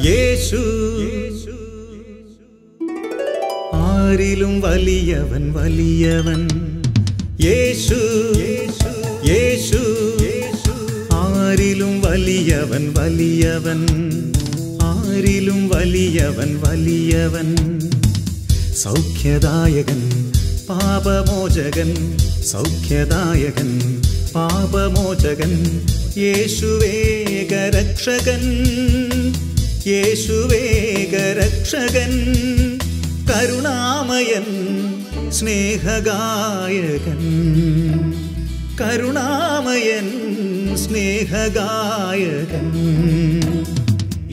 യേശു ആരിലും വലിയവൻ വലിയവൻ. യേശു യേശു ആരിലും വലിയവൻ വലിയവൻ. ആരിലും വലിയവൻ വലിയവൻ. സൗഖ്യദായകൻ പാപമോചകൻ. സൗഖ്യദായകൻ പാപമോചകൻ. യേശുവേകരക്ഷകൻ. യേശുവേകരക്ഷകൻ. കരുണാമയൻ സ്നേഹഗായകൻ. കരുണാമയൻ സ്നേഹഗായകൻ.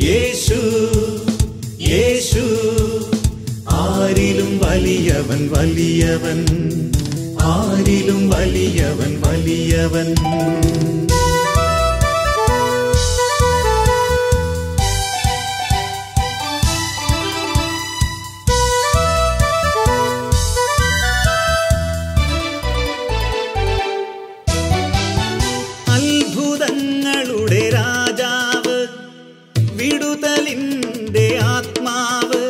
യേശു യേശു ആരിലും വലിയവൻ വലിയവൻ. ആരിലും വലിയവൻ വലിയവൻ. അത്ഭുതങ്ങളുടെ രാജാവ്, വിടുതലിൻ്റെ ആത്മാവ്.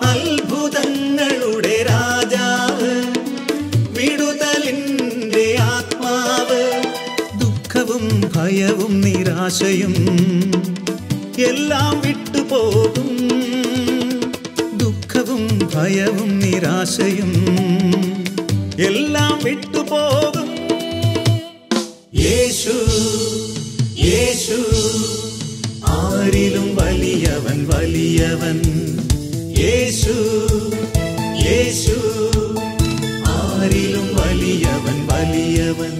അത്ഭുതങ്ങളുടെ രാജാവ്, വിടുതലിൻ്റെ ആത്മാവ്. ദുഃഖവും ഭയവും നിരാശയും എല്ലാം വിട്ടുപോകും. ദുഃഖവും ഭയവും നിരാശയും എല്ലാം വിട്ടുപോകും. യേശു യേശു ആരിലും വലിയവൻ വലിയവൻ. യേശു യേശു ആരിലും വലിയവൻ വലിയവൻ.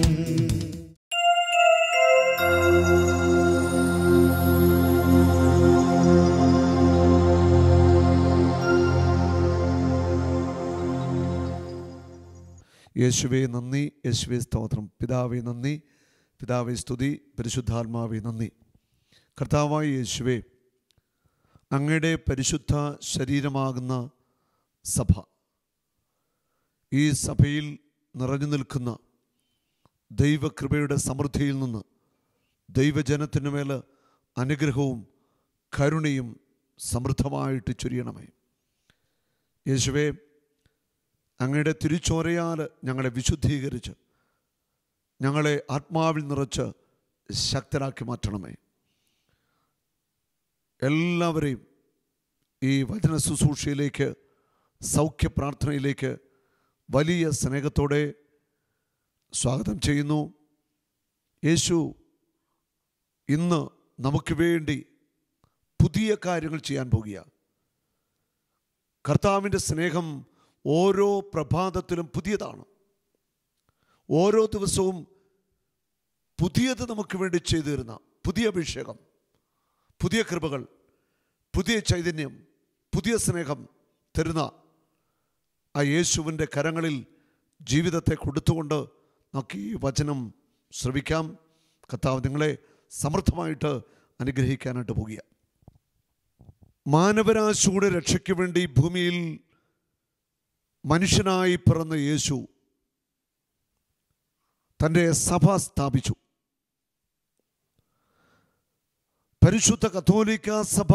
യേശുവേ നന്ദി, യേശുവേ സ്തോത്രം. പിതാവേ നന്ദി, പിതാവേ സ്തുതി, പരിശുദ്ധാത്മാവേ നന്ദി. കർത്താവായ യേശുവേ, അങ്ങയുടെ പരിശുദ്ധ ശരീരമാകുന്ന സഭ, ഈ സഭയിൽ നിറഞ്ഞു നിൽക്കുന്ന ദൈവകൃപയുടെ സമൃദ്ധിയിൽ നിന്ന് ദൈവജനത്തിനു മേൽ അനുഗ്രഹവും കരുണയും സമൃദ്ധമായിട്ട് ചൊരിയണമേ. യേശുവേ, അങ്ങയുടെ തിരുച്ചോരയാൽ ഞങ്ങളെ വിശുദ്ധീകരിച്ച് ഞങ്ങളെ ആത്മാവിൽ നിറച്ച് ശക്തരാക്കി മാറ്റണമേ. എല്ലാവരെയും ഈ വചന ശുശ്രൂഷയിലേക്ക്, സൗഖ്യ പ്രാർത്ഥനയിലേക്ക് വലിയ സ്നേഹത്തോടെ സ്വാഗതം ചെയ്യുന്നു. യേശു ഇന്ന് നമുക്ക് വേണ്ടി പുതിയ കാര്യങ്ങൾ ചെയ്യാൻ പോകുക. കർത്താവിൻ്റെ സ്നേഹം ഓരോ പ്രഭാതത്തിലും പുതിയതാണ്. ഓരോ ദിവസവും പുതിയത് നമുക്ക് വേണ്ടി ചെയ്തു തരുന്ന പുതിയ അഭിഷേകം, പുതിയ കൃപകൾ, പുതിയ ചൈതന്യം, പുതിയ സ്നേഹം തരുന്ന ആ യേശുവിൻ്റെ കരങ്ങളിൽ ജീവിതത്തെ കൊടുത്തുകൊണ്ട് നമുക്ക് ഈ വചനം ശ്രവിക്കാം. കർത്താവ് നിങ്ങളെ സമൃദ്ധമായിട്ട് അനുഗ്രഹിക്കാനായിട്ട് പോകുക. മാനവരാശിയുടെ രക്ഷയ്ക്ക് വേണ്ടി ഭൂമിയിൽ മനുഷ്യനായി പിറന്ന യേശു തൻ്റെ സഭ സ്ഥാപിച്ചു. പരിശുദ്ധ കത്തോലിക്ക സഭ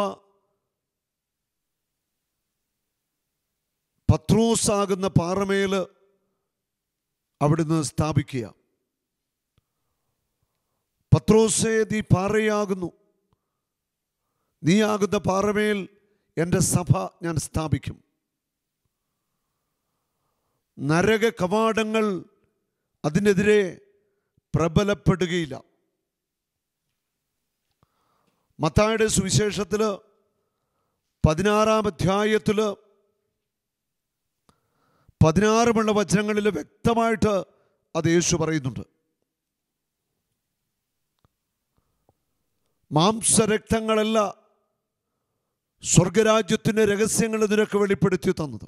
പത്രോസാകുന്ന പാറമേൽ അവിടുന്ന് സ്ഥാപിക്കുക. പത്രോസേ, നീ പാറയാകുന്നു, നീയാകുന്ന പാറമേൽ എൻ്റെ സഭ ഞാൻ സ്ഥാപിക്കും. നരക കവാടങ്ങൾ അതിനെതിരെ പ്രബലപ്പെടുകയില്ല. മത്തായിയുടെ സുവിശേഷത്തിൽ 16-ാം അധ്യായത്തിൽ 16 വചനങ്ങളിൽ വ്യക്തമായിട്ട് അത് യേശു പറയുന്നുണ്ട്. മാംസരക്തങ്ങളല്ല സ്വർഗരാജ്യത്തിൻ്റെ രഹസ്യങ്ങൾ നിനക്ക് വെളിപ്പെടുത്തി തന്നത്.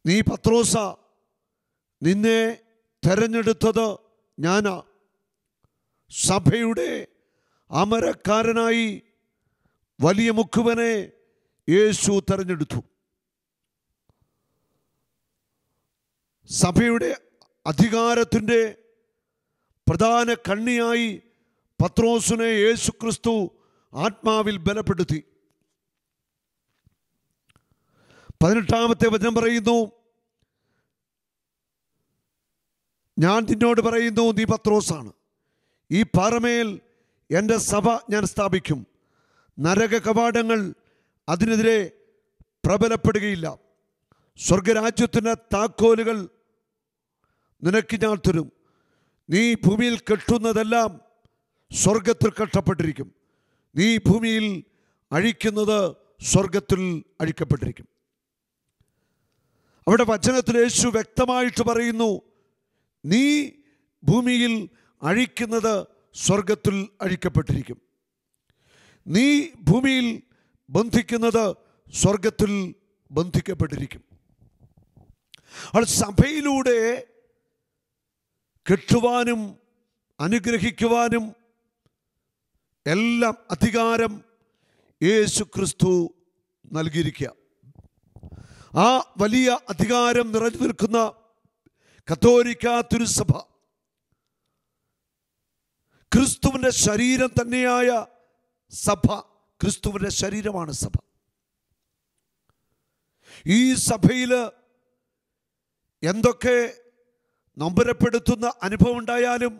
നീ പത്രോസ, നിന്നെ തെരഞ്ഞെടുത്തത് ഞാനാ. സഭയുടെ അമരക്കാരനായി വലിയ മുക്കുവനെ യേശു തെരഞ്ഞെടുത്തു. സഭയുടെ അധികാരത്തിൻ്റെ പ്രധാന കണ്ണിയായി പത്രോസിനെ യേശു ക്രിസ്തു ആത്മാവിൽ ബലപ്പെടുത്തി. 18-ാമത്തെ വചനം പറയുന്നു, ഞാൻ നിന്നോട് പറയുന്നു, നീ പത്രോസാണ്, ഈ പാറമേൽ എൻ്റെ സഭ ഞാൻ സ്ഥാപിക്കും, നരക കവാടങ്ങൾ അതിനെതിരെ പ്രബലപ്പെടുകയില്ല. സ്വർഗരാജ്യത്തിൻ്റെ താക്കോലുകൾ നിനക്ക് ഞാൻ തരും. നീ ഭൂമിയിൽ കെട്ടുന്നതെല്ലാം സ്വർഗത്തിൽ കെട്ടപ്പെട്ടിരിക്കും, നീ ഭൂമിയിൽ അഴിക്കുന്നത് സ്വർഗത്തിൽ അഴിക്കപ്പെട്ടിരിക്കും. അവിടെ വചനത്തിൽ യേശു വ്യക്തമായിട്ട് പറയുന്നു, നീ ഭൂമിയിൽ അഴിക്കുന്നത് സ്വർഗത്തിൽ അഴിക്കപ്പെട്ടിരിക്കും, നീ ഭൂമിയിൽ ബന്ധിക്കുന്നത് സ്വർഗത്തിൽ ബന്ധിക്കപ്പെട്ടിരിക്കും. അപ്പോൾ സഭയിലൂടെ കെട്ടുവാനും അനുഗ്രഹിക്കുവാനും എല്ലാം അധികാരം യേശു ക്രിസ്തു നൽകിയിരിക്കുക. ആ വലിയ അധികാരം നിറഞ്ഞു നിൽക്കുന്ന കത്തോലിക്ക തിരുസഭ, ക്രിസ്തുവിൻ്റെ ശരീരം തന്നെയായ സഭ, ക്രിസ്തുവിൻ്റെ ശരീരമാണ് സഭ. ഈ സഭയിൽ എന്തൊക്കെ നൊമ്പരപ്പെടുത്തുന്ന അനുഭവം ഉണ്ടായാലും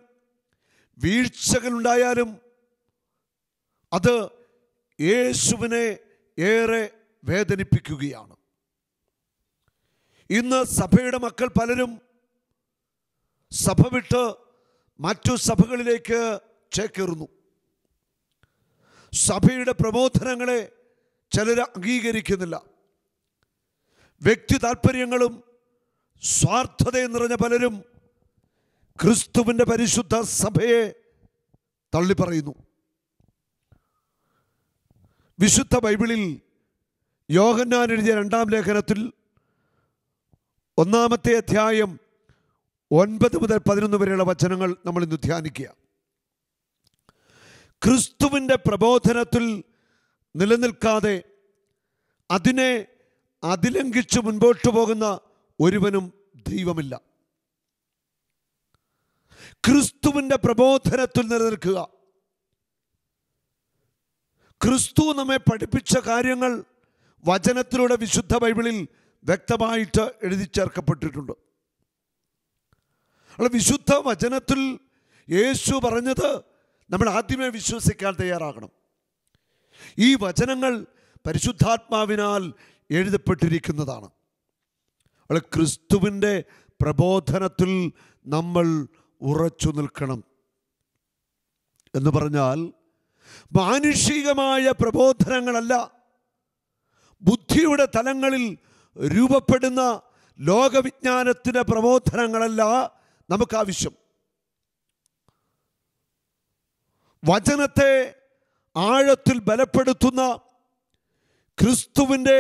വീഴ്ചകളുണ്ടായാലും അത് യേശുവിനെ ഏറെ വേദനിപ്പിക്കുകയാണ്. ഇന്ന് സഭയുടെ മക്കൾ പലരും സഭ വിട്ട് മറ്റു സഭകളിലേക്ക് ചേക്കേറുന്നു. സഭയുടെ പ്രബോധനങ്ങളെ ചിലർ അംഗീകരിക്കുന്നില്ല. വ്യക്തി താല്പര്യങ്ങളും സ്വാർത്ഥതയും നിറഞ്ഞ പലരും ക്രിസ്തുവിൻ്റെ പരിശുദ്ധ സഭയെ തള്ളിപ്പറയുന്നു. വിശുദ്ധ ബൈബിളിൽ യോഹന്നാൻ എഴുതിയ 2-ാം ലേഖനത്തിൽ 1-ാമത്തെ അധ്യായം 9 മുതൽ 11 വരെയുള്ള വചനങ്ങൾ നമ്മൾ ഇന്ന് ധ്യാനിക്കുക. ക്രിസ്തുവിൻ്റെ പ്രബോധനത്തിൽ നിലനിൽക്കാതെ അതിനെ അതിലംഘിച്ച് മുൻപോട്ട് പോകുന്ന ഒരുവനും ദൈവമില്ല. ക്രിസ്തുവിൻ്റെ പ്രബോധനത്തിൽ നിലനിൽക്കുക. ക്രിസ്തു നമ്മെ പഠിപ്പിച്ച കാര്യങ്ങൾ വചനത്തിലൂടെ വിശുദ്ധ ബൈബിളിൽ വ്യക്തമായിട്ട് എഴുതി ചേർക്കപ്പെട്ടിട്ടുണ്ട്. വിശുദ്ധ വചനത്തിൽ യേശു പറഞ്ഞത് നമ്മൾ ആദ്യമേ വിശ്വസിക്കാൻ തയ്യാറാകണം. ഈ വചനങ്ങൾ പരിശുദ്ധാത്മാവിനാൽ എഴുതപ്പെട്ടിരിക്കുന്നതാണ്. ക്രിസ്തുവിൻ്റെ പ്രബോധനത്തിൽ നമ്മൾ ഉറച്ചു നിൽക്കണം എന്ന് പറഞ്ഞാൽ മാനുഷികമായ പ്രബോധനങ്ങളല്ല, ബുദ്ധിയുടെ തലങ്ങളിൽ രൂപപ്പെടുന്ന ലോകവിജ്ഞാനത്തിൻ്റെ പ്രബോധനങ്ങളല്ല നമുക്കാവശ്യം. വചനത്തെ ആഴത്തിൽ ബലപ്പെടുത്തുന്ന ക്രിസ്തുവിൻ്റെ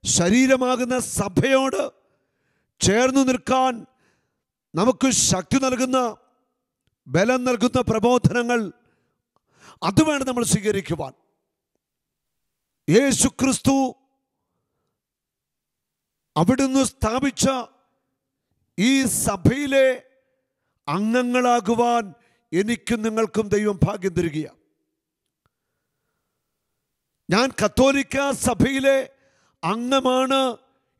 ശരീരമാകുന്ന സഭയോട് ചേർന്ന് നിൽക്കാൻ നമുക്ക് ശക്തി നൽകുന്ന, ബലം നൽകുന്ന പ്രബോധനങ്ങൾ അത് വേണം നമ്മൾ സ്വീകരിക്കുവാൻ. യേശു ക്രിസ്തു അവിടുന്ന് സ്ഥാപിച്ച ഈ സഭയിലെ അംഗങ്ങളാകുവാൻ എനിക്കും നിങ്ങൾക്കും ദൈവം ഭാഗ്യം തരികയാണ്. ഞാൻ കത്തോലിക്ക സഭയിലെ അംഗമാണ്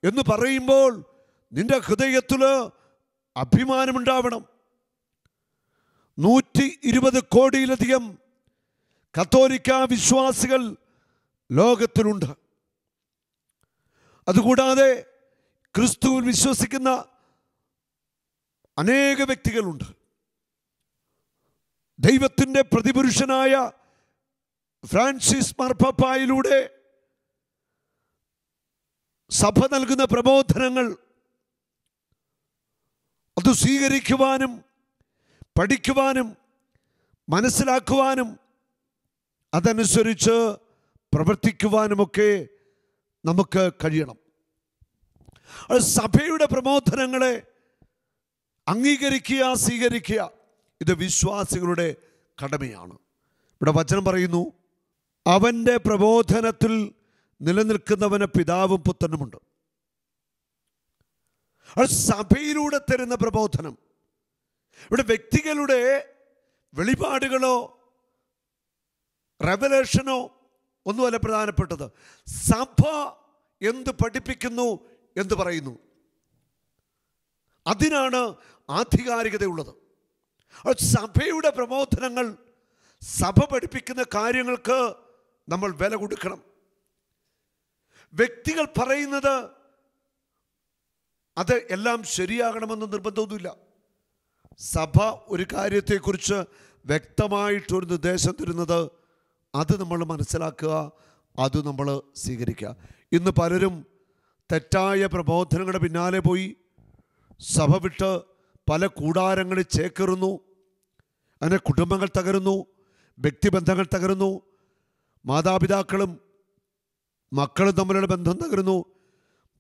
എന്ന് പറയുമ്പോൾ നിന്റെ ഹൃദയത്തിൽ അഭിമാനമുണ്ടാവണം. 120 കോടിയിലധികം കത്തോലിക്ക വിശ്വാസികൾ ലോകത്തിലുണ്ട്. അതുകൂടാതെ ക്രിസ്തുവിൽ വിശ്വസിക്കുന്ന അനേക വ്യക്തികളുണ്ട്. ദൈവത്തിൻ്റെ പ്രതിപുരുഷനായ ഫ്രാൻസിസ് മാർപ്പാപ്പായിലൂടെ സഭ നൽകുന്ന പ്രബോധനങ്ങൾ അത് സ്വീകരിക്കുവാനും പഠിക്കുവാനും മനസ്സിലാക്കുവാനും അതനുസരിച്ച് പ്രവർത്തിക്കുവാനുമൊക്കെ നമുക്ക് കഴിയണം. സഭയുടെ പ്രബോധനങ്ങളെ അംഗീകരിക്കുക, സ്വീകരിക്കുക, ഇത് വിശ്വാസികളുടെ കടമയാണ്. ഇവിടെ വചനം പറയുന്നു, അവൻ്റെ പ്രബോധനത്തിൽ നിലനിൽക്കുന്നവന് പിതാവും പുത്രനുമുണ്ട്. സഭയിലൂടെ തരുന്ന പ്രബോധനം, ഇവിടെ വ്യക്തികളുടെ വെളിപാടുകളോ റെവലേഷനോ ഒന്നുമല്ല പ്രധാനപ്പെട്ടത്. സഭ എന്ത് പഠിപ്പിക്കുന്നു എന്ന് പറയുന്നു, അതിനാണ് ആധികാരികതയുള്ളത്. സഭയുടെ പ്രബോധനങ്ങൾ, സഭ പഠിപ്പിക്കുന്ന കാര്യങ്ങൾക്ക് നമ്മൾ വില കൊടുക്കണം. വ്യക്തികൾ പറയുന്നത് അത് എല്ലാം ശരിയാകണമെന്ന് നിർബന്ധമൊന്നുമില്ല. സഭ ഒരു കാര്യത്തെക്കുറിച്ച് വ്യക്തമായിട്ടൊരു നിർദ്ദേശം തരുന്നത്, അത് നമ്മൾ മനസ്സിലാക്കുക, അത് നമ്മൾ സ്വീകരിക്കുക. ഇന്ന് പലരും തെറ്റായ പ്രബോധനങ്ങളുടെ പിന്നാലെ പോയി സഭ വിട്ട് പല കൂടാരങ്ങളിൽ ചേക്കേറുന്നു. അങ്ങനെ കുടുംബങ്ങൾ തകരുന്നു, വ്യക്തിബന്ധങ്ങൾ തകരുന്നു, മാതാപിതാക്കളും മക്കളും തമ്മിലുള്ള ബന്ധം തകരുന്നു,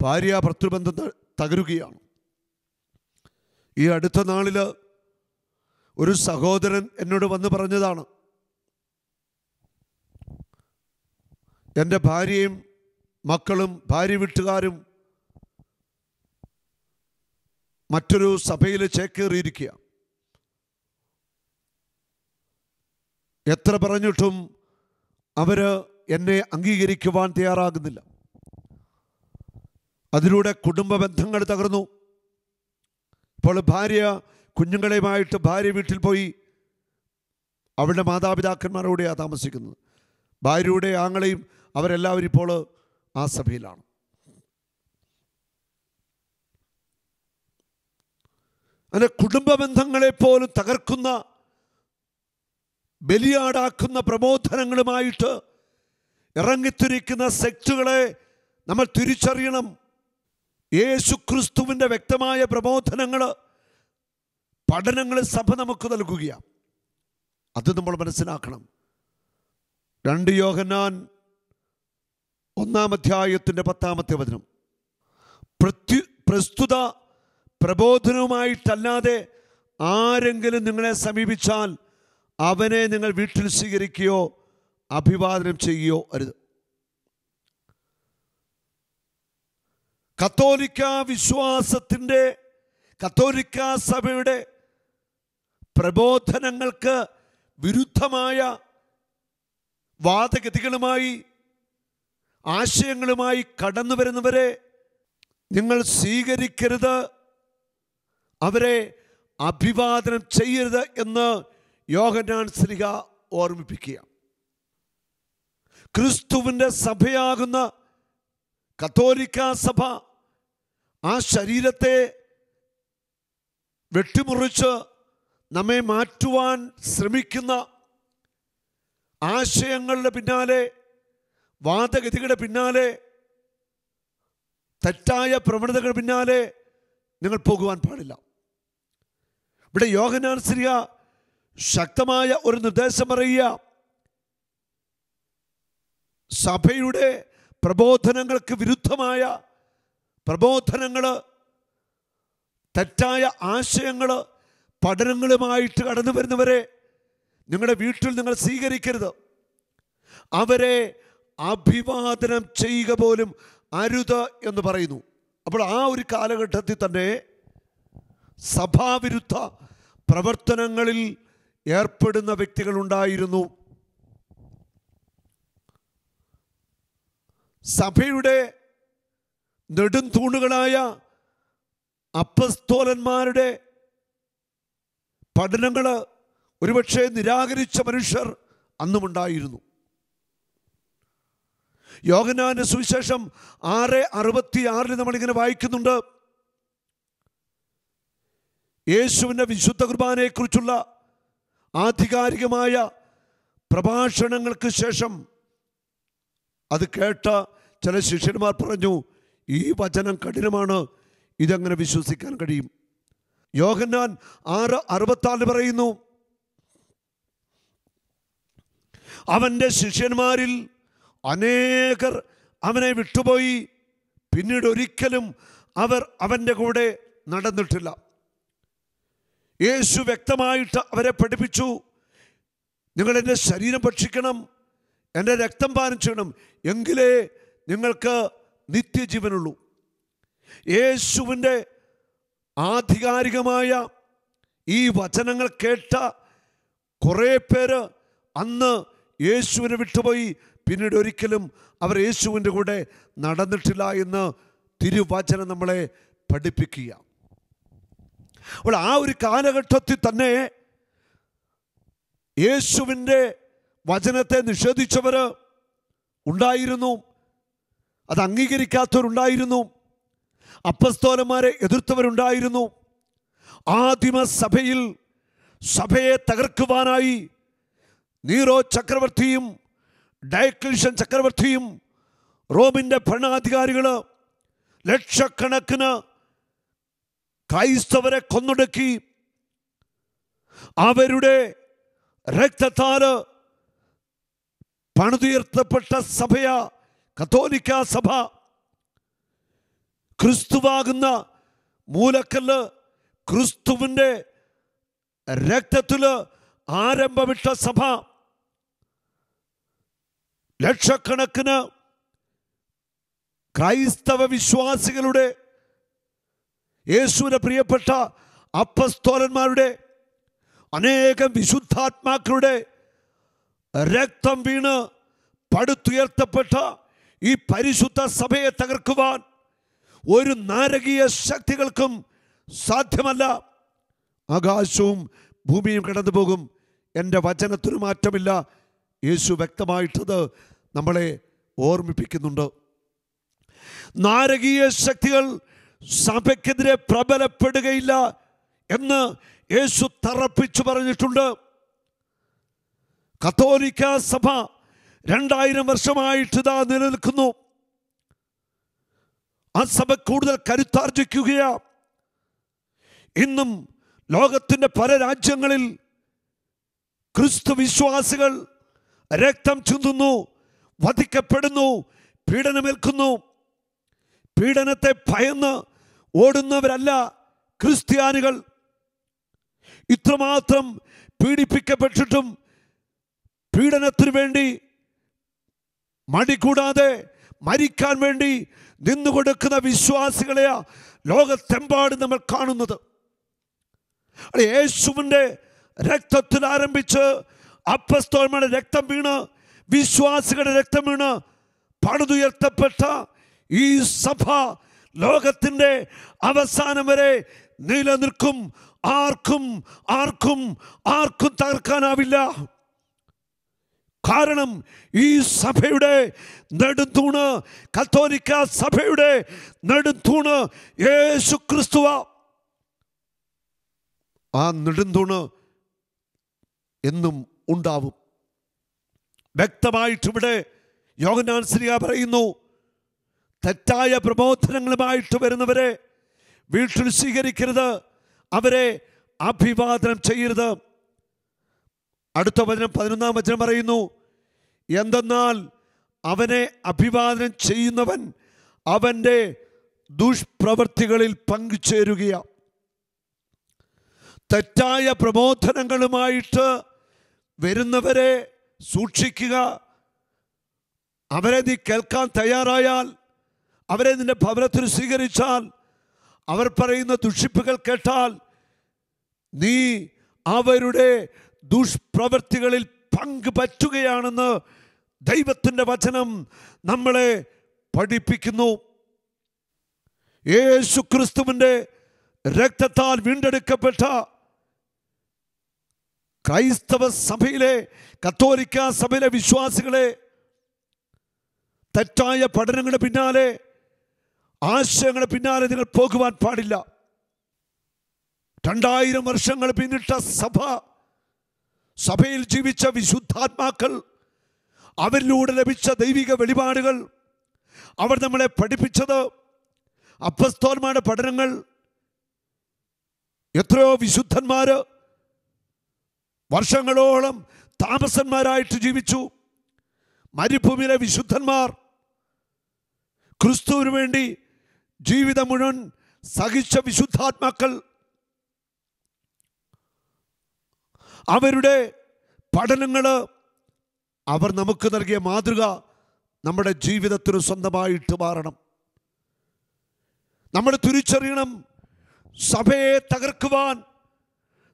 ഭാര്യ ഭർത്തൃബന്ധം തകരുകയാണ്. ഈ അടുത്ത നാളിൽ ഒരു സഹോദരൻ എന്നോട് വന്ന് പറഞ്ഞതാണ്, എൻ്റെ ഭാര്യയും മക്കളും ഭാര്യ വീട്ടുകാരും മറ്റൊരു സഭയിൽ ചേക്കേറിയിരിക്കുക. എത്ര പറഞ്ഞിട്ടും അവർ എന്നെ അംഗീകരിക്കുവാൻ തയ്യാറാകുന്നില്ല. അതിലൂടെ കുടുംബ ബന്ധങ്ങൾ തകർന്നു. ഇപ്പോൾ ഭാര്യ കുഞ്ഞുങ്ങളെയുമായിട്ട് ഭാര്യ വീട്ടിൽ പോയി അവരുടെ മാതാപിതാക്കന്മാരോടെയാണ് താമസിക്കുന്നത്. ഭാര്യയുടെ ആങ്ങളെയും അവരെല്ലാവരും ഇപ്പോൾ ആ സഭയിലാണ്. അങ്ങനെ കുടുംബ ബന്ധങ്ങളെപ്പോലും തകർക്കുന്ന, ബലിയാടാക്കുന്ന പ്രബോധനങ്ങളുമായിട്ട് ഇറങ്ങിത്തിരിക്കുന്ന സെക്റ്റുകളെ നമ്മൾ തിരിച്ചറിയണം. യേശു ക്രിസ്തുവിൻ്റെ വ്യക്തമായ പ്രബോധനങ്ങൾ, പഠനങ്ങൾ സഭ നമുക്ക് നൽകുകയാണ്. അത് നമ്മൾ മനസ്സിലാക്കണം. 2 യോഹന്നാൻ 1:10 പ്രസ്തുത പ്രബോധനവുമായിട്ടല്ലാതെ ആരെങ്കിലും നിങ്ങളെ സമീപിച്ചാൽ അവനെ നിങ്ങൾ വീട്ടിൽ സ്വീകരിക്കുകയോ അഭിവാദനം ചെയ്യുകയോ അരുത്. കത്തോലിക്ക വിശ്വാസത്തിൻ്റെ, കത്തോലിക്ക സഭയുടെ പ്രബോധനങ്ങൾക്ക് വിരുദ്ധമായ വാദഗതികളുമായി, ആശയങ്ങളുമായി കടന്നു വരുന്നവരെ നിങ്ങൾ സ്വീകരിക്കരുത്, അവരെ അഭിവാദനം ചെയ്യരുത് എന്ന് യോഹന്നാൻ ശ്ലീഹ ഓർമ്മിപ്പിക്കുക. ക്രിസ്തുവിൻ്റെ സഭയാകുന്ന കത്തോലിക്ക സഭ ആ ശരീരത്തെ വെട്ടിമുറിച്ച് നമ്മെ മാറ്റുവാൻ ശ്രമിക്കുന്ന ആശയങ്ങളുടെ പിന്നാലെ, വാദഗതികളുടെ പിന്നാലെ, തെറ്റായ പ്രവണതകളുടെ പിന്നാലെ നിങ്ങൾ പോകുവാൻ പാടില്ല. ഇവിടെ യോഹന്നാൻ ശ്ലീഹ ശക്തമായ ഒരു നിർദ്ദേശം പറയുക, സഭയുടെ പ്രബോധനങ്ങൾക്ക് വിരുദ്ധമായ പ്രബോധനങ്ങൾ, തെറ്റായ ആശയങ്ങൾ, പഠനങ്ങളുമായിട്ട് കടന്നു വരുന്നവരെ നിങ്ങളുടെ വീട്ടിൽ നിങ്ങൾ സ്വീകരിക്കരുത്, അവരെ അഭിവാദനം ചെയ്യുക പോലും അരുത് എന്ന് പറയുന്നു. അപ്പോൾ ആ ഒരു കാലഘട്ടത്തിൽ തന്നെ സഭാവിരുദ്ധ പ്രവർത്തനങ്ങളിൽ ഏർപ്പെടുന്ന വ്യക്തികളുണ്ടായിരുന്നു. സഭയുടെ നെടുംതൂണുകളായ അപ്പസ്തോലന്മാരുടെ പഠനങ്ങൾ ഒരുപക്ഷെ നിരാകരിച്ച മനുഷ്യർ അന്നുമുണ്ടായിരുന്നു. യോഹന്നാന്റെ സുവിശേഷം 6:66 നമ്മളിങ്ങനെ വായിക്കുന്നുണ്ട്, യേശുവിൻ്റെ വിശുദ്ധ കുർബാനയെക്കുറിച്ചുള്ള ആധികാരികമായ പ്രഭാഷണങ്ങൾക്ക് ശേഷം അത് കേട്ട ചില ശിഷ്യന്മാർ പറഞ്ഞു, ഈ വചനം കഠിനമാണ്, ഇതെങ്ങനെ വിശ്വസിക്കാൻ കഴിയും? യോഹന്നാൻ 6:64 പറയുന്നു, അവൻ്റെ ശിഷ്യന്മാരിൽ അനേകർ അവനെ വിട്ടുപോയി, പിന്നീട് ഒരിക്കലും അവർ അവൻ്റെ കൂടെ നടന്നിട്ടില്ല. യേശു വ്യക്തമായിട്ട് അവരെ പഠിപ്പിച്ചു, നിങ്ങൾ എൻ്റെ ശരീരം ഭക്ഷിക്കണം, എൻ്റെ രക്തം പാനം ചെയ്യണം, എങ്കിലേ നിങ്ങൾക്ക് നിത്യജീവനുള്ളൂ. യേശുവിൻ്റെ ആധികാരികമായ ഈ വചനങ്ങൾ കേട്ട കുറേ പേര് അന്ന് യേശുവിനെ വിട്ടുപോയി. പിന്നീട് ഒരിക്കലും അവർ യേശുവിൻ്റെ കൂടെ നടന്നിട്ടില്ല എന്ന് തിരുവചനം നമ്മളെ പഠിപ്പിക്കുക. അപ്പോൾ ആ ഒരു കാലഘട്ടത്തിൽ തന്നെ യേശുവിൻ്റെ വചനത്തെ നിഷേധിച്ചവർ ഉണ്ടായിരുന്നു, അത് അംഗീകരിക്കാത്തവരുണ്ടായിരുന്നു, അപ്പസ്തോലന്മാരെ എതിർത്തവരുണ്ടായിരുന്നു. ആദിമ സഭയിൽ സഭയെ തകർക്കുവാനായി നീറോ ചക്രവർത്തിയും ഡയക്ലീഷ്യൻ ചക്രവർത്തിയും റോമിൻ്റെ ഭരണാധികാരികൾ ലക്ഷക്കണക്കിന് ക്രൈസ്തവരെ കൊന്നൊടുക്കി. അവരുടെ രക്തത്താൽ പണിതുയർത്തപ്പെട്ട സഭയ കത്തോലിക്ക സഭ, ക്രിസ്തുവാകുന്ന മൂലക്കല്ല്, ക്രിസ്തുവിൻ്റെ രക്തത്തിൽ ആരംഭമിട്ട സഭ, ലക്ഷക്കണക്കിന് ക്രൈസ്തവ വിശ്വാസികളുടെ, യേശുവിന് പ്രിയപ്പെട്ട അപ്പസ്തോലന്മാരുടെ, അനേകം വിശുദ്ധാത്മാക്കളുടെ രക്തം വീണ് പടുത്തുയർത്തപ്പെട്ട ഈ പരിശുദ്ധ സഭയെ തകർക്കുവാൻ ഒരു നാരകീയ ശക്തികൾക്കും സാധ്യമല്ല. ആകാശവും ഭൂമിയും കടന്നു പോകും, എൻ്റെ വചനത്തിനു മാറ്റമില്ല. യേശു വ്യക്തമായിട്ടത് നമ്മളെ ഓർമ്മിപ്പിക്കുന്നുണ്ട്. നാരകീയ ശക്തികൾ സഭയ്ക്കെതിരെ പ്രബലപ്പെടുകയില്ല എന്ന് യേശു തറപ്പിച്ചു പറഞ്ഞിട്ടുണ്ട്. കത്തോലിക്ക സഭ 2000 വർഷമായിട്ട് ഇതാ നിലനിൽക്കുന്നു. ആ സഭ കൂടുതൽ കരുത്താർജിക്കുകയാണ്. ഇന്നും ലോകത്തിൻ്റെ പല രാജ്യങ്ങളിൽ ക്രിസ്തു വിശ്വാസികൾ രക്തം ചിന്തുന്നു, വധിക്കപ്പെടുന്നു, പീഡനമേൽക്കുന്നു. പീഡനത്തെ ഭയന്ന് ഓടുന്നവരല്ല ക്രിസ്ത്യാനികൾ. ഇത്രമാത്രം പീഡിപ്പിക്കപ്പെട്ടിട്ടും പീഡനത്തിനു വേണ്ടി മടികൂടാതെ മരിക്കാൻ വേണ്ടി നിന്നുകൊടുക്കുന്ന വിശ്വാസികളെയാ ലോകത്തെമ്പാടും നമ്മൾ കാണുന്നത്. യേശുവിൻ്റെ രക്തത്തിൽ ആരംഭിച്ച് അപ്പസ്തോലന്മാരുടെ രക്തം വീണ്, വിശ്വാസികളുടെ രക്തം വീണ് പണിതുയർത്തപ്പെട്ട ഈ സഭ ലോകത്തിൻ്റെ അവസാനം വരെ നിലനിൽക്കും. ആർക്കും ആർക്കും ആർക്കും തകർക്കാനാവില്ല. കാരണം ഈ സഭയുടെ നെടുംതൂണ്, കത്തോലിക്ക സഭയുടെ നെടുംതൂണ് യേശു ക്രിസ്തുവ. ആ നെടുംതൂണ് എന്നും ഉണ്ടാവും. വ്യക്തമായിട്ട് ഇവിടെ യോഹന്നാൻ ശ്ലീഹ പറയുന്നു, തെറ്റായ പ്രബോധനങ്ങളുമായിട്ട് വരുന്നവരെ വീട്ടിൽ സ്വീകരിക്കരുത്, അവരെ അഭിവാദനം ചെയ്യരുത്. അടുത്ത വചനം 11-ാം വചനം പറയുന്നു, എന്തെന്നാൽ അവനെ അഭിവാദനം ചെയ്യുന്നവൻ അവൻ്റെ ദുഷ്പ്രവൃത്തികളിൽ പങ്കുചേരുകയാണ്. തെറ്റായ പ്രബോധനങ്ങളുമായിട്ട് വരുന്നവരെ സൂക്ഷിക്കുക. അവരെ നീ കേൾക്കാൻ തയ്യാറായാൽ, അവരെ നിന്റെ ഭവനത്തിൽ സ്വീകരിച്ചാൽ, അവർ പറയുന്ന ദുഷിപ്പുകൾ കേട്ടാൽ, നീ അവരുടെ ദുഷ്പ്രവൃത്തികളിൽ പങ്ക് പറ്റുകയാണെന്ന് ദൈവത്തിൻ്റെ വചനം നമ്മളെ പഠിപ്പിക്കുന്നു. യേശു ക്രിസ്തുവിൻ്റെ രക്തത്താൽ വീണ്ടെടുക്കപ്പെട്ട ക്രൈസ്തവ സഭയിലെ, കത്തോലിക്ക സഭയിലെ വിശ്വാസികളെ തെറ്റായ പഠനങ്ങളുടെ പിന്നാലെ, ആശയങ്ങളുടെ പിന്നാലെ നിങ്ങൾ പോകുവാൻ പാടില്ല. 2000 വർഷങ്ങൾ പിന്നിട്ട സഭ, സഭയിൽ ജീവിച്ച വിശുദ്ധാത്മാക്കൾ, അവരിലൂടെ ലഭിച്ച ദൈവിക വെളിപാടുകൾ, അവർ നമ്മളെ പഠിപ്പിച്ചത്, അപ്പസ്തോലന്മാരുടെ പഠനങ്ങൾ, എത്രയോ വിശുദ്ധന്മാര് വർഷങ്ങളോളം താമസന്മാരായിട്ട് ജീവിച്ചു. മരുഭൂമിയിലെ വിശുദ്ധന്മാർ ക്രിസ്തുവിന് വേണ്ടി ജീവിതം മുഴുവൻ സഹിച്ച വിശുദ്ധാത്മാക്കൾ, അവരുടെ പഠനങ്ങൾ, അവർ നമുക്ക് നൽകിയ മാതൃക നമ്മുടെ ജീവിതത്തിന് സ്വന്തമായിട്ട് മാറണം. നമ്മൾ തിരിച്ചറിയണം, സഭയെ തകർക്കുവാൻ,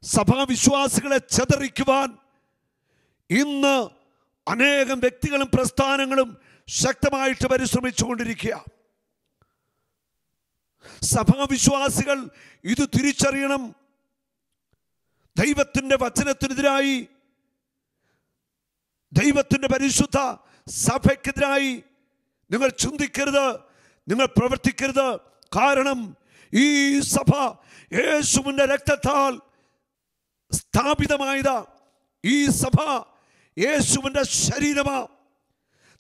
സഭാവിശ്വാസികളെ ചെതറിക്കുവാൻ ഇന്ന് അനേകം വ്യക്തികളും പ്രസ്ഥാനങ്ങളും ശക്തമായിട്ട് പരിശ്രമിച്ചുകൊണ്ടിരിക്കുക. സഭാവിശ്വാസികൾ ഇത് തിരിച്ചറിയണം. ദൈവത്തിൻ്റെ വചനത്തിനെതിരായി, ദൈവത്തിൻ്റെ പരിശുദ്ധ സഭയ്ക്കെതിരായി നിങ്ങൾ ചിന്തിക്കരുത്, നിങ്ങൾ പ്രവർത്തിക്കരുത്. കാരണം ഈ സഭ യേശുവിൻ്റെ രക്തത്താൽ സ്ഥാപിതമായതാ. ഈ സഭ യേശുവിൻ്റെ ശരീരമാ.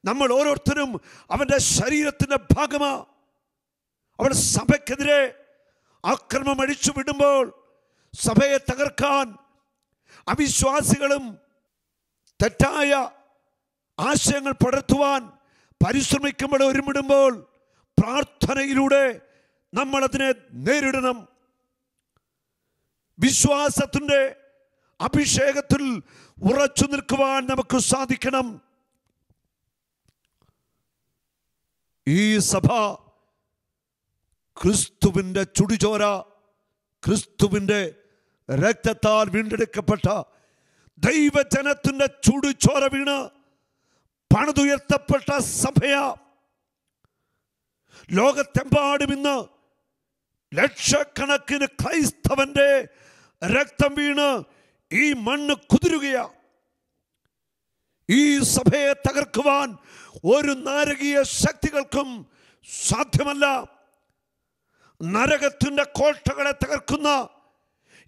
നമ്മൾ ഓരോരുത്തരും അവൻ്റെ ശരീരത്തിൻ്റെ ഭാഗമാ. അവൻ സഭയ്ക്കെതിരെ അക്രമം അടിച്ചു വിടുമ്പോൾ, സഭയെ തകർക്കാൻ അവിശ്വാസികളും തെറ്റായ ആശയങ്ങൾ പടർത്തുവാൻ പരിശ്രമിക്കുമ്പോൾ, ഒരുമിടുമ്പോൾ പ്രാർത്ഥനയിലൂടെ നമ്മളതിനെ നേരിടണം. വിശ്വാസത്തിൻ്റെ അഭിഷേകത്തിൽ ഉറച്ചു നിൽക്കുവാൻ നമുക്ക് സാധിക്കണം. ഈ സഭ ക്രിസ്തുവിൻ്റെ ചുടിചോര, ക്രിസ്തുവിൻ്റെ രക്തത്താൽ വീണ്ടെടുക്കപ്പെട്ട ദൈവജനത്തിൻ്റെ ചുടുചോര വീണ് പണിതുയർത്തപ്പെട്ട സഭയാ. ലോകത്തെമ്പാടും ഇന്ന് ലക്ഷക്കണക്കിന് ക്രൈസ്തവന്റെ രക്തം വീണ് ഈ മണ്ണ് കുതിരുകയാ. ഈ സഭയെ തകർക്കുവാൻ ഒരു നാരകീയ ശക്തികൾക്കും സാധ്യമല്ല. നരകത്തിൻ്റെ കോട്ടകളെ തകർക്കുന്ന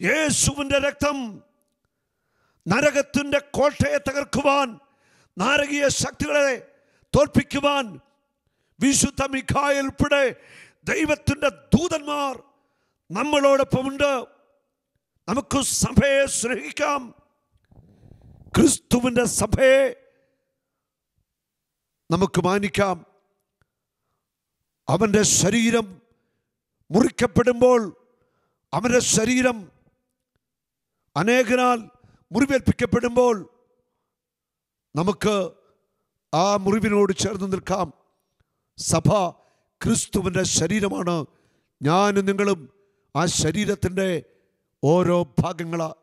യേശുവിൻ്റെ രക്തം നരകത്തിൻ്റെ കോട്ടയെ തകർക്കുവാൻ, നാരകീയ ശക്തികളെ തോൽപ്പിക്കുവാൻ വിശുദ്ധ മിഖായേൽ ഉൾപ്പെടെ ദൈവത്തിൻ്റെ ദൂതന്മാർ നമ്മളോടൊപ്പമുണ്ട്. നമുക്ക് സഭയെ സ്നേഹിക്കാം. ക്രിസ്തുവിൻ്റെ സഭയെ നമുക്ക് മാനിക്കാം. അവൻ്റെ ശരീരം മുറിക്കപ്പെടുമ്പോൾ, അവൻ്റെ ശരീരം അനേകനാൽ മുറിവേൽപ്പിക്കപ്പെടുമ്പോൾ നമുക്ക് ആ മുറിവിനോട് ചേർന്ന് നിൽക്കാം. സഭ ക്രിസ്തുവിൻ്റെ ശരീരമാണ്. ഞാനും നിങ്ങളും ആ ശരീരത്തിൻ്റെ ഓരോ ഭാഗങ്ങളാണ്.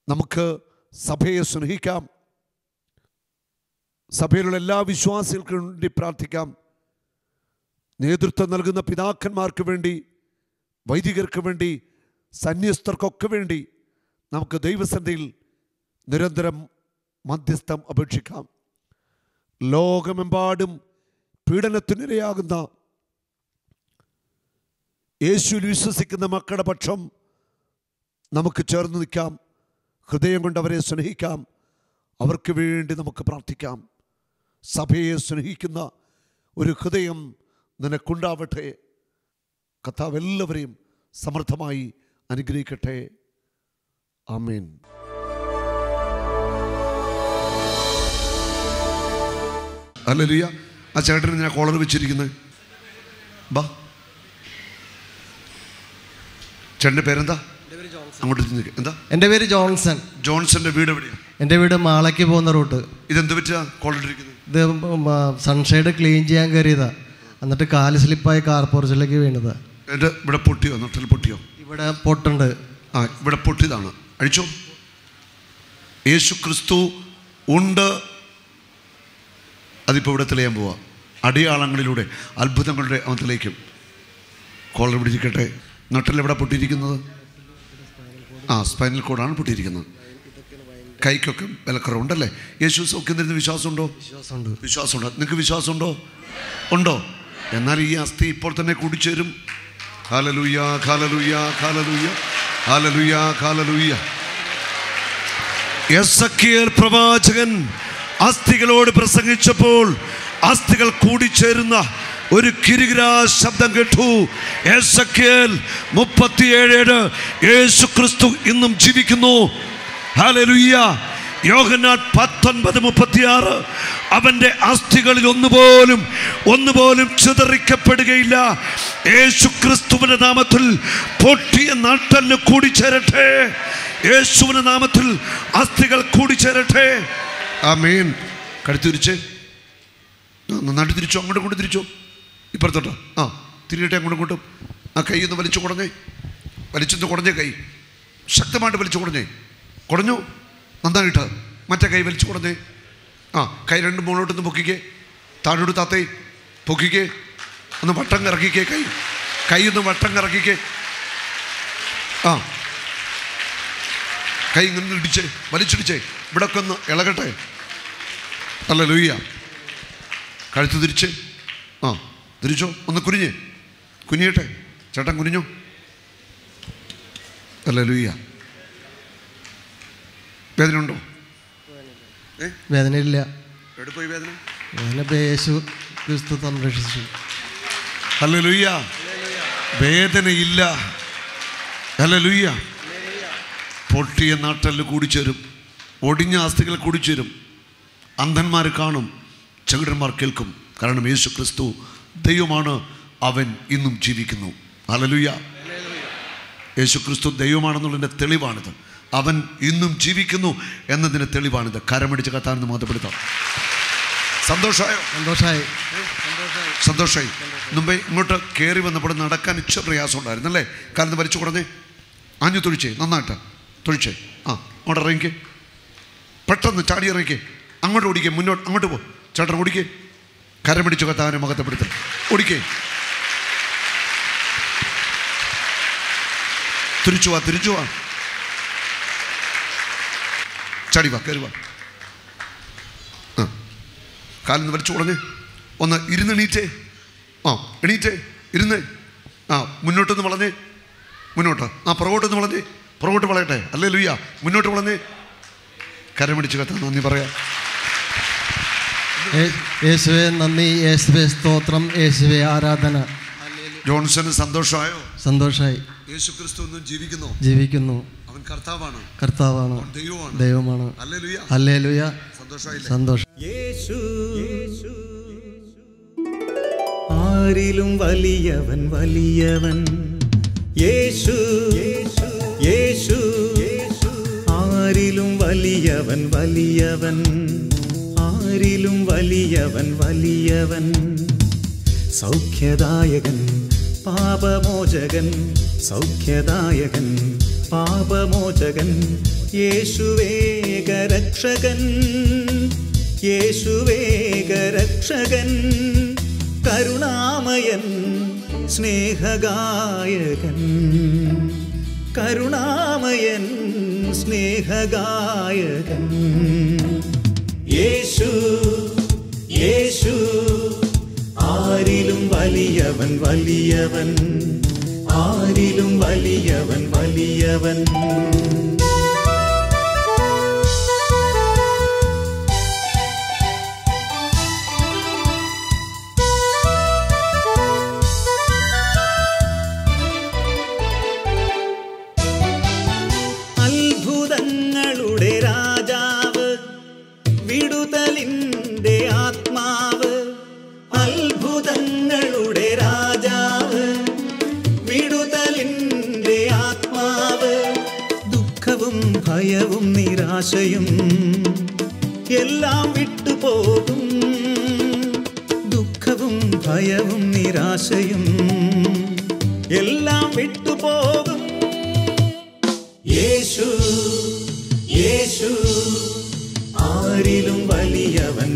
നമുക്ക് സഭയെ സ്നേഹിക്കാം. സഭയിലുള്ള എല്ലാ വിശ്വാസികൾക്കും വേണ്ടി പ്രാർത്ഥിക്കാം. നേതൃത്വം നൽകുന്ന പിതാക്കന്മാർക്ക് വേണ്ടി, വൈദികർക്ക് വേണ്ടി, സന്യസ്തർക്കൊക്കെ വേണ്ടി നമുക്ക് ദൈവസന്നിധിയിൽ നിരന്തരം മധ്യസ്ഥം അപേക്ഷിക്കാം. ലോകമെമ്പാടും പീഡനത്തിനിരയാകുന്ന യേശുവിൽ വിശ്വസിക്കുന്ന മക്കളുടെ പക്ഷം നമുക്ക് ചേർന്ന് നിൽക്കാം. ഹൃദയം കൊണ്ട് അവരെ സ്നേഹിക്കാം. അവർക്ക് വേണ്ടി നമുക്ക് പ്രാർത്ഥിക്കാം. സഭയെ സ്നേഹിക്കുന്ന ഒരു ഹൃദയം നിനക്കുണ്ടാവട്ടെ. കർത്താവ് എല്ലാവരെയും സമൃദ്ധമായി അനുഗ്രഹിക്കട്ടെ. ആമേൻ. ഹല്ലേലൂയ. ആ ചേട്ടന് ഞാൻ കോളർ വെച്ചിരിക്കുന്നത്. ബാ, ചേട്ടൻ്റെ പേരെന്താ? അങ്ങോട്ട് എന്താ? എൻ്റെ പേര് ജോൺസൺ. ജോൺസന്റെ വീട് എവിടെയാണ്? എൻ്റെ വീട് മാളയ്ക്ക് പോകുന്ന റൂട്ട്. ഇതെന്ത് പറ്റിയാ കോളർ ഇട്ടിരിക്കുന്നത്? ഇത് സൺഷൈഡ് ക്ലീൻ ചെയ്യാൻ കയറിയതാ. എന്നിട്ട് കാല് സ്ലിപ്പായി കാർ പോർച്ചിലേക്ക് വീണത്. എൻ്റെ ഇവിടെ പൊട്ടിയോ? നട്ടിൽ പൊട്ടിയോ? ഇവിടെ പൊട്ടുണ്ട്. ആ, ഇവിടെ പൊട്ടിയതാണ്. അഴിച്ചോ. യേശു ക്രിസ്തു ഉണ്ട്. അതിപ്പോൾ ഇവിടെ തെളിയാൻ പോവാ. അടയാളങ്ങളിലൂടെ, അത്ഭുതങ്ങളുടെ അവൻ തെളിയിക്കും. കോളർ പിടിച്ചിരിക്കട്ടെ. നട്ടിൽ എവിടെ പൊട്ടിയിരിക്കുന്നത്? ആ, സ്പൈനൽ കോഡാണ് പൊട്ടിയിരിക്കുന്നത്. കൈക്കൊക്കെ വിലക്കുറവുണ്ടല്ലേ? യേശു സൗഖ്യം തരുന്ന വിശ്വാസമുണ്ടോ? വിശ്വാസമുണ്ട്. വിശ്വാസമുണ്ട്. നിങ്ങൾക്ക് വിശ്വാസമുണ്ടോ? ഉണ്ടോ? എന്നാൽ ഈ അസ്ഥി ഇപ്പോൾ തന്നെ കൂടിച്ചേരും. ഹല്ലേലൂയ, ഹല്ലേലൂയ, ഹല്ലേലൂയ, ഹല്ലേലൂയ, ഹല്ലേലൂയ. എസെക്കിയേൽ പ്രവാചകൻ അസ്ഥികളോട് പ്രസംഗിച്ചപ്പോൾ അസ്ഥികൾ കൂടിച്ചേരുന്ന ഒരു കിരികിരാ ശബ്ദം കേട്ടു. എസെക്കിയേൽ 37:7 യേശു ക്രിസ്തു ഇന്നും ജീവിക്കുന്നു. ഹല്ലേലൂയ. യോഹന്നാൻ 19:36 അവൻ്റെ അസ്ഥികളിൽ ഒന്നുപോലും ചിതറിക്കപ്പെടുകയില്ല. യേശു ക്രിസ്തുവിൻ്റെ നാമത്തിൽ പൊട്ടിയ നട്ടെല്ല് കൂടിച്ചേരട്ടെ. യേശുവിൻ്റെ നാമത്തിൽ അസ്ഥികൾ കൂടിച്ചേരട്ടെ. ആമേൻ. കഴുത്തിരിച്ച് നന്നായിട്ട് തിരിച്ചോ. അങ്ങോട്ടും കൊണ്ട് തിരിച്ചോ. ഇപ്പുറത്തോട്ടോ. ആ, തിരിയട്ടെ. അങ്ങോട്ടും. ആ കൈ ഒന്ന് വലിച്ചു കുടഞ്ഞേ. വലിച്ചൊന്ന് കുടഞ്ഞേ. കൈ ശക്തമായിട്ട് വലിച്ചു കുടഞ്ഞു. നന്നായിട്ട് മറ്റേ കൈ വലിച്ചു കൊടുത്തേ. ആ, കൈ രണ്ട് മുകളിലോട്ടൊന്ന് പൊക്കിക്കേ. താഴോട്ട് താത്തേ, പൊക്കിക്കേ. ഒന്ന് വട്ടം കറക്കിക്കേ. കൈ ഒന്ന് വട്ടം കറക്കിക്കേ. ആ, കൈ ഇങ്ങനെ ഇടിച്ചേ, വലിച്ചിടിച്ചേ. ഇവിടൊക്കെ ഒന്ന് ഇളകട്ടെ. ഹല്ലേലൂയ. കഴുത്ത് തിരിച്ച്. ആ, തിരിച്ചോ. ഒന്ന് കുനിയട്ടെ. ചേട്ടൻ കുനിഞ്ഞോ. ഹല്ലേലൂയ. വേദന ഉണ്ടോ? വേദനയില്ല. എവിടെ പോയി വേദന? യേശു ക്രിസ്തു സംരക്ഷിച്ചു. ഹല്ലേലൂയ. വേദനയില്ല. ഹല്ലേലൂയ. പൊട്ടിയ നാട്ടല് കൂടിച്ചേരും, ഒടിഞ്ഞ അസ്ഥികൾ കൂടിച്ചേരും. അന്ധന്മാർ കാണും, ചെകിടന്മാർ കേൾക്കും. കാരണം യേശു ക്രിസ്തു ദൈവമാണ്, അവൻ ഇന്നും ജീവിക്കുന്നു. ഹല്ലേലൂയ. യേശു ക്രിസ്തു ദൈവമാണെന്നുള്ളതിൻ്റെ തെളിവാണിത്. അവൻ ഇന്നും ജീവിക്കുന്നു എന്നതിൻ്റെ തെളിവാണിത്. കരമടിച്ച് കത്താനെന്ന് മാത്രപ്പെടുത്താം. സന്തോഷമായി. മുമ്പേ ഇങ്ങോട്ട് കയറി വന്നപ്പോൾ നടക്കാൻ ഇച്ചിരി പ്രയാസം ഉണ്ടായിരുന്നല്ലേ? കാലത്ത് വലിച്ചു കൊടുന്നേ. ആഞ്ഞു തൊഴിച്ചേ, നന്നായിട്ട് തൊഴിച്ചേ. ആ, അങ്ങോട്ട് ഇറങ്ങിക്കേ. പെട്ടെന്ന് ചാടി ഇറങ്ങിക്കേ. അങ്ങോട്ട് ഓടിക്കേ. അങ്ങോട്ട് പോ. ചേട്ടൻ ഓടിക്കേ. കരമടിച്ചു കത്താനെ മുഖത്തെപ്പെടുത്തൽ. ഓടിക്കേ. തിരിച്ചു വാ. ചാടി വാ, കയറി വാ. ആ, കാലിന്ന് വലിച്ചു കൊടുന്നേ. ഒന്ന് ഇരുന്നെണീറ്റേ. ആ, എണീറ്റേ. ഇരുന്നേ. ആ, മുന്നോട്ടൊന്ന് വളഞ്ഞേ. മുന്നോട്ട്. ആ, പുറകോട്ടൊന്ന് വളഞ്ഞേ. പുറകോട്ട് വളയട്ടെ. ഹല്ലേലൂയ. മുന്നോട്ട് വളഞ്ഞേ. കരമടിച്ച് കത്താൻ നന്ദി പറയാം. യേശുവേ നന്ദി, യേശുവേ സ്തോത്രം, യേശുവേ ആരാധന. ജോൺസന് സന്തോഷമായോ? സന്തോഷമായി. യേശു ക്രിസ്തു ഇന്നും ജീവിക്കുന്നു. അവൻ കർത്താവാണ്, ദൈവമാണ്. ഹല്ലേലൂയ. സന്തോഷം. യേശു ആരിലും വലിയവൻ. യേശു ആരിലും വലിയവൻ. ആരിലും വലിയവൻ. സൗഖ്യദായകൻ, പാപമോചകൻ. സൗഖ്യദായകൻ, പാപമോചകൻ. യേശുവേകരക്ഷകൻ. കരുണാമയൻ, സ്നേഹഗായകൻ. യേശു ആരിലും വലിയവൻ. ആരിലും വലിയവൻ. അത്ഭുതങ്ങളുടെ രാജാവ്, വിടുതലിന്റെ ആത്മാവ്. അത്ഭുതങ്ങളുടെ രാജാവ്, വിടുതലിന്റെ ആത്മാവ്. ദുഃഖവും ഭയവും നിരാശയും എല്ലാം വിട്ടുപോകും. ദുഃഖവും ഭയവും നിരാശയും എല്ലാം വിട്ടുപോകും. യേശു ആരിലും വലിയവൻ.